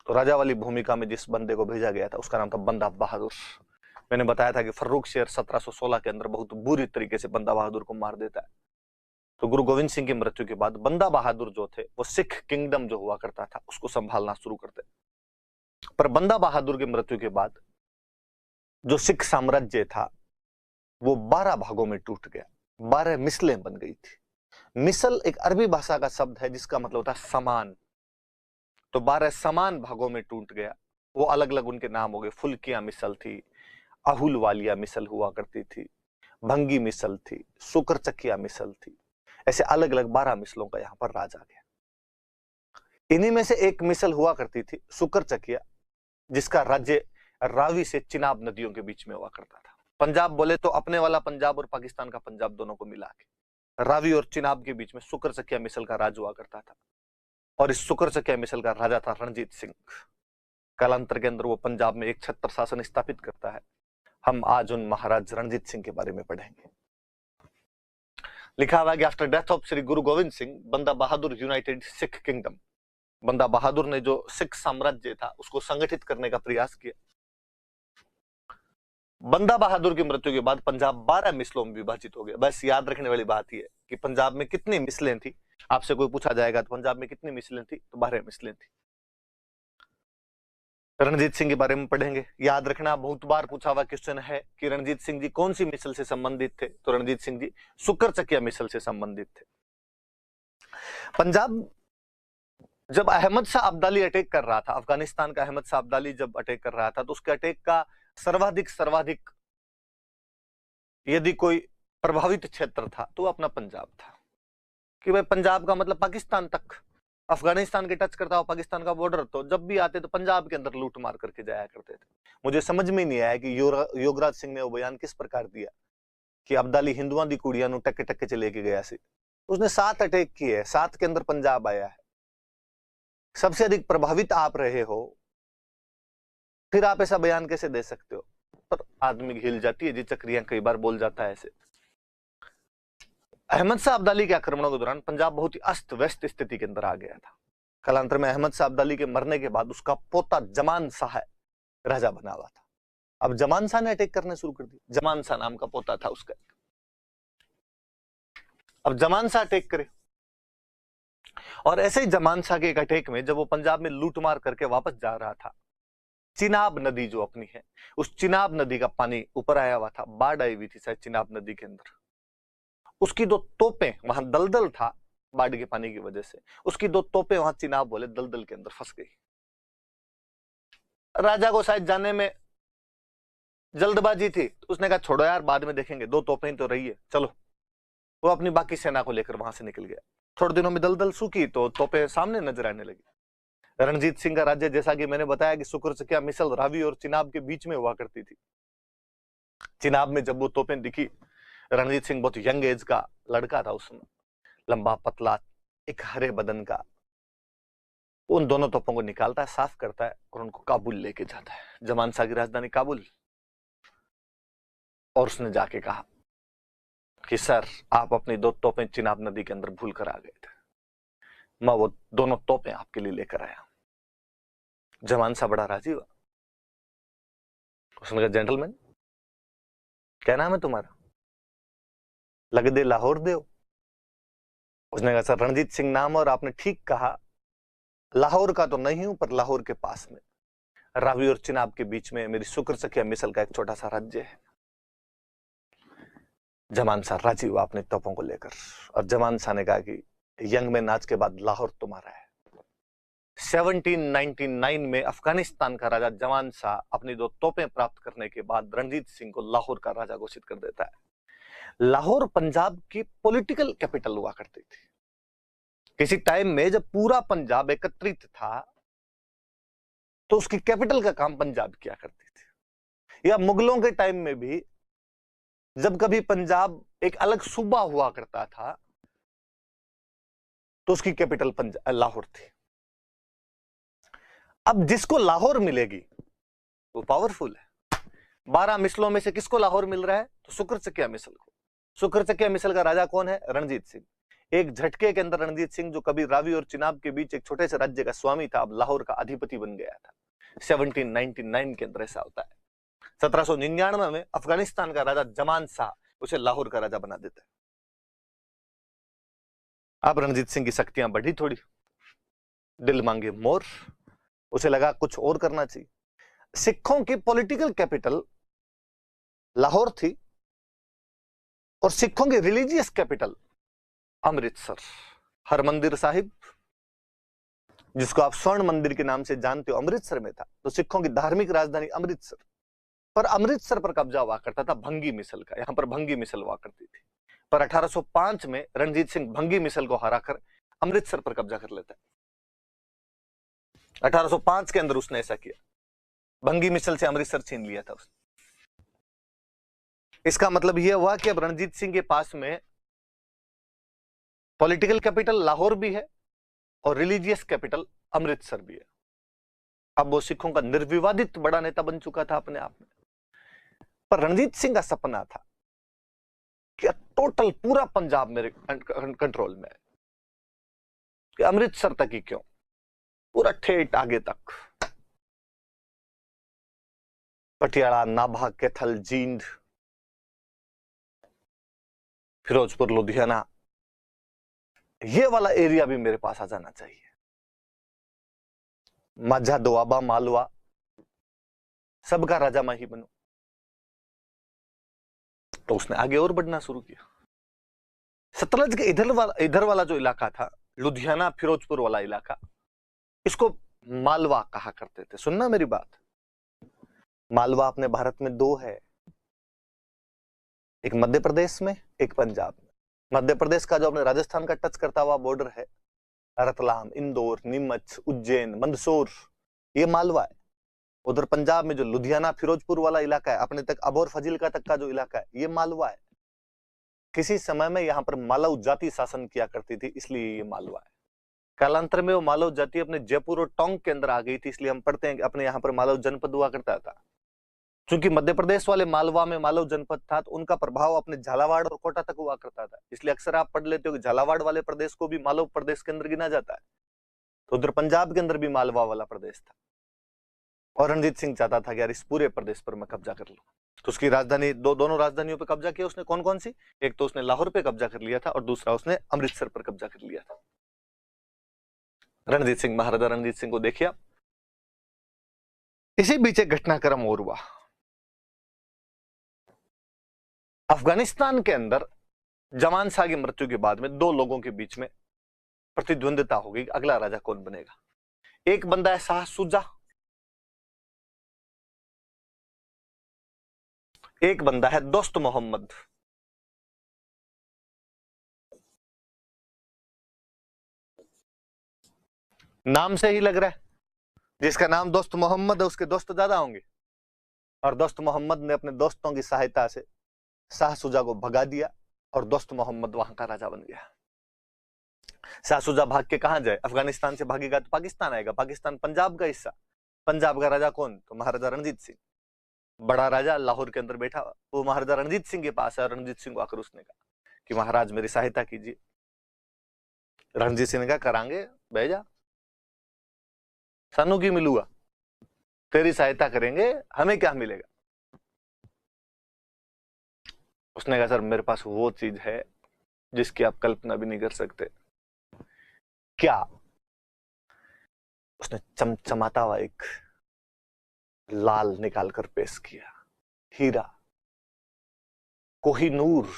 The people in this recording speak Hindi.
तो राजा वाली भूमिका में जिस बंदे को भेजा गया था उसका नाम था बंदा बहादुर। मैंने बताया था कि फर्रुख शेर 1716 के अंदर बहुत बुरी तरीके से बंदा बहादुर को मार देता है। तो गुरु गोविंद सिंह की मृत्यु के बाद बंदा बहादुर जो थे वो सिख किंगडम जो हुआ करता था उसको संभालना शुरू करते। पर बंदा बहादुर की मृत्यु के बाद जो सिख साम्राज्य था वो 12 भागों में टूट गया, 12 मिसलें बन गई थी। मिसल एक अरबी भाषा का शब्द है जिसका मतलब होता है समान। तो 12 समान भागों में टूट गया। वो अलग अलग उनके नाम हो गए। फुल्किया मिसल थी, अहुल वालिया मिसल हुआ करती थी, भंगी मिसल थी, सुकर चकिया मिसल थी। ऐसे अलग अलग 12 मिसलों का यहां पर राज आ गया। इन्हीं में से एक मिसल हुआ करती थी सुकर चकिया, जिसका राज्य रावी से चिनाब नदियों के बीच में हुआ करता था। पंजाब बोले तो अपने वाला पंजाब और पाकिस्तान का पंजाब दोनों को मिला के रावी और चिनाब के बीच में सुकर चकिया मिसल का राज हुआ करता था। और इस सुकर चकिया मिसल का राजा था रणजीत सिंह। कालांतर के अंदर वो पंजाब में एक छत्र शासन स्थापित करता है। हम आज उन महाराज रणजीत सिंह के बारे में पढ़ेंगे। लिखा हुआ है कि आफ्टर डेथ ऑफ श्री गुरु गोविंद सिंह, बंदा बहादुर यूनाइटेड सिख किंगडम। बंदा बहादुर ने जो सिख साम्राज्य था उसको संगठित करने का प्रयास किया। बंदा बहादुर की मृत्यु के बाद पंजाब 12 मिसलों में विभाजित हो गया। बस याद रखने वाली बात यह है कि पंजाब में कितनी मिसलें थी। आपसे कोई पूछा जाएगा तो पंजाब में कितनी मिसलें थी, तो 12 मिसलें थी। रणजीत सिंह के बारे में पढ़ेंगे। याद रखना, बहुत बार पूछा हुआ क्वेश्चन है कि रणजीत सिंह जी कौन सी मिसल से संबंधित थे, तो रणजीत सिंह जी सुकर चकिया मिसल से संबंधित थे। पंजाब जब अहमद शाह अब्दाली अटैक कर रहा था, अफगानिस्तान का अहमद शाह अब्दाली जब अटैक कर रहा था, तो उसके अटैक का सर्वाधिक यदि कोई प्रभावित क्षेत्र था तो अपना पंजाब था। कि भाई पंजाब का मतलब पाकिस्तान तक, अफगानिस्तान के टच करता हो पाकिस्तान का बॉर्डर, तो जब भी आते तो पंजाब के अंदर लूट मार करके जाया करते थे। मुझे समझ में नहीं आया कि योगराज सिंह ने वो बयान किस प्रकार दिया कि अब्दाली हिंदुओं दी कुड़ियां नु टक्के टक्के च लेके गया सी। उसने 7 अटैक किए, 7 के अंदर पंजाब आया है। सबसे अधिक प्रभावित आप रहे हो, फिर आप ऐसा बयान कैसे दे सकते हो? पर आदमी हिल जाती है जी, चक्रियां कई बार बोल जाता है ऐसे। अहमद शाह अब्दाली के आक्रमणों के दौरान पंजाब बहुत ही अस्त व्यस्त स्थिति के अंदर आ गया था। कालांतर में अहमद शाह अब्दाली के मरने के बाद उसका पोता जमान शाह राजा बना हुआ था। अब जमान शाह ने अटैक करने शुरू कर दिया। जमान शाह नाम का पोता था उसका। अब जमान शाह अटैक करे, और ऐसे ही जमान शाह के एक अटैक में जब वो पंजाब में लूटमार करके वापस जा रहा था, चिनाब नदी जो अपनी है, उस चिनाब नदी का पानी ऊपर आया हुआ था। बाढ़ आई हुई थी शायद चिनाब नदी के अंदर। उसकी 2 तोपें, वहां दलदल था बाढ़ के पानी की वजह से, उसकी 2 तोपें वहां चिनाब बोले दलदल के अंदर फंस गई। राजा को शायद जाने में जल्दबाजी थी, तो उसने कहा छोड़ो यार, बाद में देखेंगे, 2 तोपें तो रही है, चलो। वो अपनी बाकी सेना को लेकर वहां से निकल गया। थोड़े दिनों में दलदल सूखी तो तोपें सामने नजर आने लगी। रणजीत सिंह का राज्य, जैसा कि मैंने बताया कि सुकर चकिया मिसल रावी और चिनाब के बीच में हुआ करती थी। चिनाब में जब वो तोपें दिखी, रणजीत सिंह बहुत यंग एज का लड़का था उस समय, लंबा पतला, एक हरे बदन का। उन दोनों तोपों को निकालता है, साफ करता है और उनको काबुल लेके जाता है, जमान शाह की राजधानी काबुल। और उसने जाके कहा कि सर, आप अपनी 2 तोपें चिनाब नदी के अंदर भूल कर आ गए थे, मैं वो दोनों तोपें आपके लिए लेकर आया। जमान शाह बड़ा राजी हुआ। उसने कहा जेंटलमैन, क्या नाम है तुम्हारा? लग दे लाहौर दे। उसने कहा सर रणजीत सिंह नाम, और आपने ठीक कहा, लाहौर का तो नहीं हूं पर लाहौर के पास में, रावी और चिनाब के बीच में मेरी सुकर चकिया मिसल का एक छोटा सा राज्य है। जमान शाह राजी हुआ अपने तोपों को लेकर, और जमान शाह ने कहा कि यंग मैन, आज के बाद लाहौर तुम्हारा है। 1799 में अफगानिस्तान का राजा जमान शाह अपनी 2 तोपें प्राप्त करने के बाद रणजीत सिंह को लाहौर का राजा घोषित कर देता है। लाहौर पंजाब की पॉलिटिकल कैपिटल हुआ करती थी। किसी टाइम में जब पूरा पंजाब एकत्रित था तो उसकी कैपिटल का काम पंजाब किया करती थी। या मुगलों के टाइम में भी जब कभी पंजाब एक अलग सूबा हुआ करता था तो उसकी कैपिटल लाहौर थी। अब जिसको लाहौर मिलेगी वो पावरफुल है। 12 मिसलों में से किसको लाहौर मिल रहा है? तो सुकर चकिया मिसल को। सुकर चकिया मिसल का राजा कौन है? रणजीत सिंह। एक झटके के अंदर रणजीत सिंह, जो कभी रावी और चिनाब के बीच एक छोटे से राज्य का स्वामी था, अब लाहौर का अधिपति बन गया था। 1799 के अंदर ऐसा होता है। 1799 में अफगानिस्तान का राजा जमान शाह उसे लाहौर का राजा बना देता है। अब रणजीत सिंह की शक्तियां बढ़ी थोड़ी, दिल मांगे मोर, उसे लगा कुछ और करना चाहिए। सिखों की पॉलिटिकल कैपिटल लाहौर थी और सिखों की रिलीजियस कैपिटल अमृतसर, हरमंदिर साहिब, जिसको आप स्वर्ण मंदिर के नाम से जानते हो, अमृतसर में था। तो सिखों की धार्मिक राजधानी अमृतसर, पर अमृतसर पर कब्जा हुआ करता था भंगी मिसल का। यहां पर भंगी मिसल हुआ करती थी, पर 1805 में रणजीत सिंह भंगी मिसल को हराकर अमृतसर पर कब्जा कर लेता है। 1805 के अंदर उसने ऐसा किया, भंगी मिसल से अमृतसर छीन लिया था उसने। इसका मतलब यह हुआ कि अब रणजीत सिंह के पास में पॉलिटिकल कैपिटल लाहौर भी है और रिलीजियस कैपिटल अमृतसर भी है। अब वो सिखों का निर्विवादित बड़ा नेता बन चुका था अपने आप में। पर रणजीत सिंह का सपना था कि टोटल पूरा पंजाब मेरे कंट्रोल में है, कि अमृतसर तक ही क्यों, पूरा ठेठ आगे तक, पटियाला, नाभा, कैथल, जींद, फिरोजपुर, लुधियाना, ये वाला एरिया भी मेरे पास आ जाना चाहिए। माझा, दोआबा, मालवा, सबका राजा मैं ही बनूं। तो उसने आगे और बढ़ना शुरू किया। सतलज के इधर वाला जो इलाका था, लुधियाना, फिरोजपुर वाला इलाका, इसको मालवा कहा करते थे। सुनना मेरी बात, मालवा अपने भारत में दो है, एक मध्य प्रदेश में, एक पंजाब में। मध्य प्रदेश का जो अपने राजस्थान का टच करता हुआ बॉर्डर है, रतलाम, इंदौर, नीमच, उज्जैन, मंदसौर, ये मालवा है। उधर पंजाब में जो लुधियाना, फिरोजपुर वाला इलाका है, अपने तक अबोर फजीलका तक का जो इलाका है, ये मालवा है। किसी समय में यहाँ पर मालव जाति शासन किया करती थी, इसलिए ये मालवा है। कालांतर में वो मालव जाति अपने जयपुर और टोंक के अंदर आ गई थी, इसलिए हम पढ़ते हैं कि अपने यहाँ पर मालव जनपद हुआ करता था। क्योंकि मध्य प्रदेश वाले मालवा में मालव जनपद था, तो उनका प्रभाव अपने झालावाड़ और कोटा तक हुआ करता था। इसलिए अक्सर आप पढ़ लेते हो कि झालावाड़ वाले प्रदेश को भी मालव प्रदेश के अंदर गिना जाता है। तो उधर पंजाब के अंदर भी मालवा वाला प्रदेश था, और रणजीत सिंह चाहता था कि यार इस पूरे प्रदेश पर मैं कब्जा कर लूं। तो उसकी राजधानी, दोनों राजधानियों पर कब्जा किया उसने। कौन कौन सी? एक तो उसने लाहौर पे कब्जा कर लिया था, और दूसरा उसने अमृतसर पर कब्जा कर लिया था। रणजीत सिंह, महाराजा रणजीत सिंह को देखिए। इसी बीच एक घटनाक्रम और हुआ। अफगानिस्तान के अंदर जमान शाह की मृत्यु के बाद में दो लोगों के बीच में प्रतिद्वंदिता हो गई, अगला राजा कौन बनेगा। एक बंदा है शाह शुजा, एक बंदा है दोस्त मोहम्मद। नाम से ही लग रहा है, जिसका नाम दोस्त मोहम्मद है उसके दोस्त ज्यादा होंगे। और दोस्त मोहम्मद ने अपने दोस्तों की सहायता से शाह शुजा को भगा दिया, और दोस्त मोहम्मद वहां का राजा बन गया। शाह शुजा भाग के कहां जाए? अफगानिस्तान से भागेगा तो पाकिस्तान आएगा, पाकिस्तान पंजाब का हिस्सा। पंजाब का राजा कौन? तो महाराजा रणजीत सिंह। बड़ा राजा लाहौर के अंदर बैठा, वो महाराजा रणजीत सिंह के पास है, और रणजीत सिंह को आकर उसने कहा कि महाराज मेरी सहायता कीजिए। रणजीत सिंह ने कहा करांगे, बह जा, सानू की मिलूगा, तेरी सहायता करेंगे, हमें क्या मिलेगा। उसने कहा सर मेरे पास वो चीज है जिसकी आप कल्पना भी नहीं कर सकते। क्या? उसने चमचमाता हुआ एक लाल निकालकर पेश किया, हीरा, कोहिनूर।